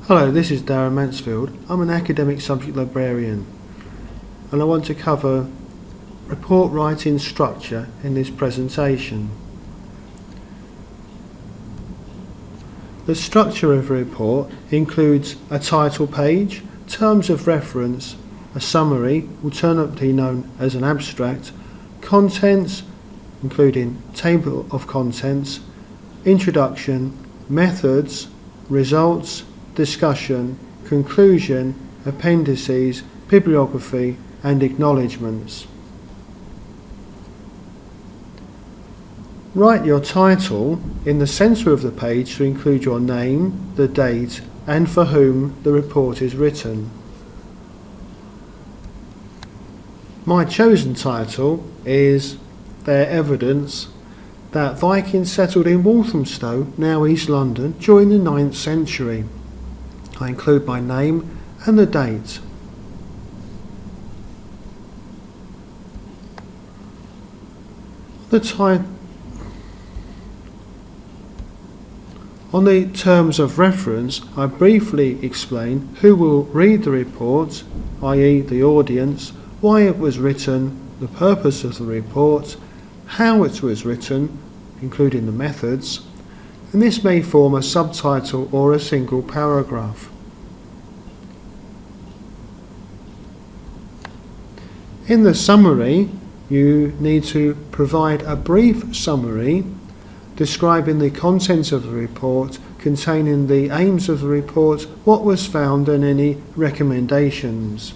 Hello, this is Darren Mansfield. I'm an academic subject librarian and I want to cover report writing structure in this presentation. The structure of a report includes a title page, terms of reference, a summary, alternately known as an abstract, contents, including table of contents, introduction, methods, results, discussion, conclusion, appendices, bibliography and acknowledgements. Write your title in the centre of the page to include your name, the date and for whom the report is written. My chosen title is Their Evidence that Vikings settled in Walthamstow, now East London, during the 9th century. I include my name and the date. On the terms of reference, I briefly explain who will read the report, i.e. the audience, why it was written, the purpose of the report, how it was written, including the methods, and this may form a subtitle or a single paragraph. In the summary, you need to provide a brief summary describing the contents of the report, containing the aims of the report, what was found and any recommendations.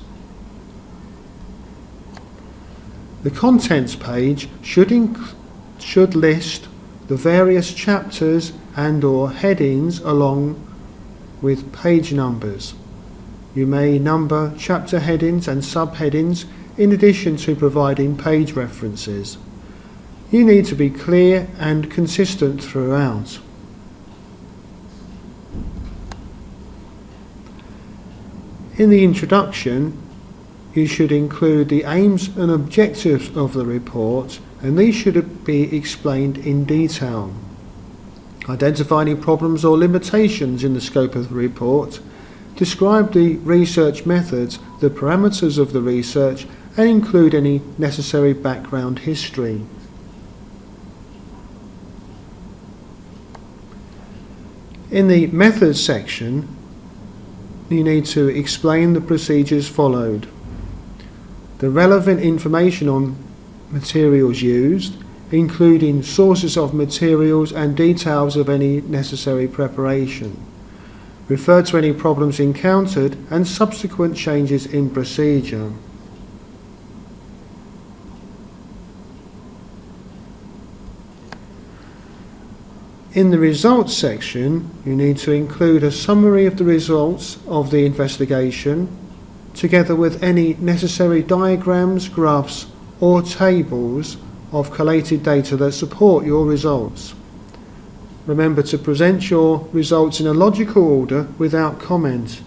The contents page should list the various chapters and/or headings along with page numbers. You may number chapter headings and subheadings in addition to providing page references. You need to be clear and consistent throughout. In the introduction, you should include the aims and objectives of the report, and these should be explained in detail. Identify any problems or limitations in the scope of the report. Describe the research methods, the parameters of the research, and include any necessary background history. In the methods section, you need to explain the procedures followed, the relevant information on materials used, including sources of materials and details of any necessary preparation. Refer to any problems encountered and subsequent changes in procedure. In the results section, you need to include a summary of the results of the investigation, together with any necessary diagrams, graphs, or tables of collated data that support your results. Remember to present your results in a logical order without comment.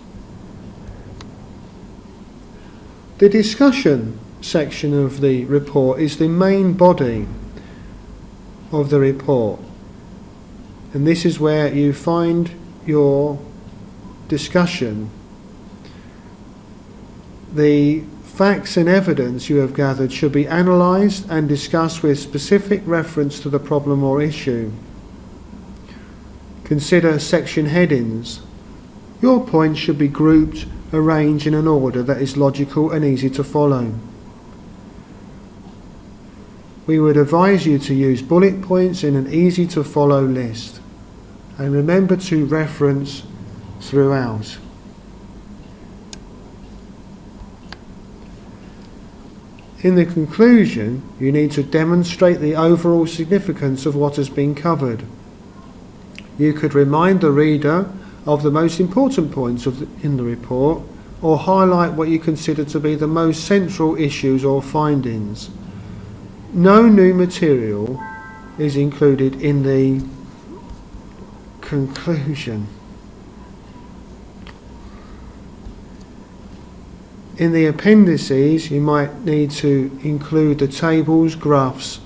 The discussion section of the report is the main body of the report. And this is where you find your discussion. The facts and evidence you have gathered should be analysed and discussed with specific reference to the problem or issue. Consider section headings. Your points should be grouped, arranged in an order that is logical and easy to follow. We would advise you to use bullet points in an easy to follow list. And remember to reference throughout. In the conclusion, you need to demonstrate the overall significance of what has been covered. You could remind the reader of the most important points in the report, or highlight what you consider to be the most central issues or findings. No new material is included in the conclusion. In the appendices, you might need to include the tables, graphs,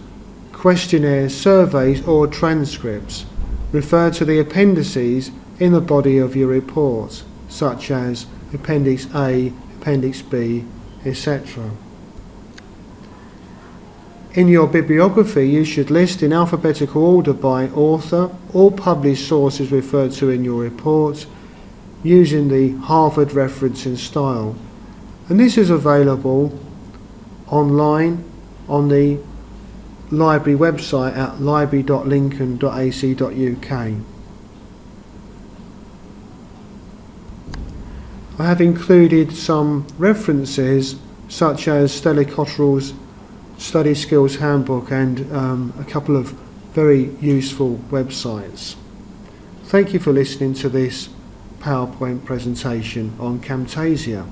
questionnaires, surveys or transcripts. Refer to the appendices in the body of your report. such as Appendix A, Appendix B, etc. In your bibliography, you should list in alphabetical order by author all published sources referred to in your report using the Harvard referencing style. And this is available online on the library website at library.lincoln.ac.uk. I have included some references such as Stella Cotterell's Study Skills Handbook and a couple of very useful websites. Thank you for listening to this PowerPoint presentation on Camtasia.